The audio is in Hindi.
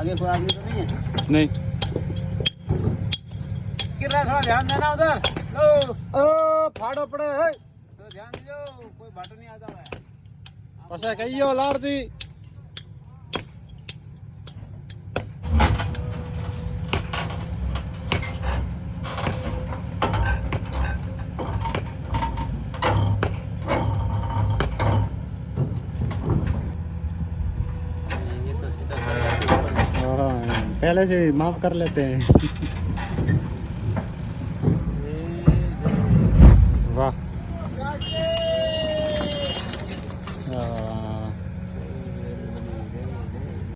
आगे कोई आदमी तो नहीं है? नहीं। गिर रहा है, थोड़ा ध्यान देना उधर। ओ फाड़ो पड़े है। तो ध्यान दीजिए, कोई बाटो नहीं आता है। पसा कहियो लार दी। ये तो सीधा खड़ा है ऊपर में। पहले से माफ कर लेते हैं। वाह।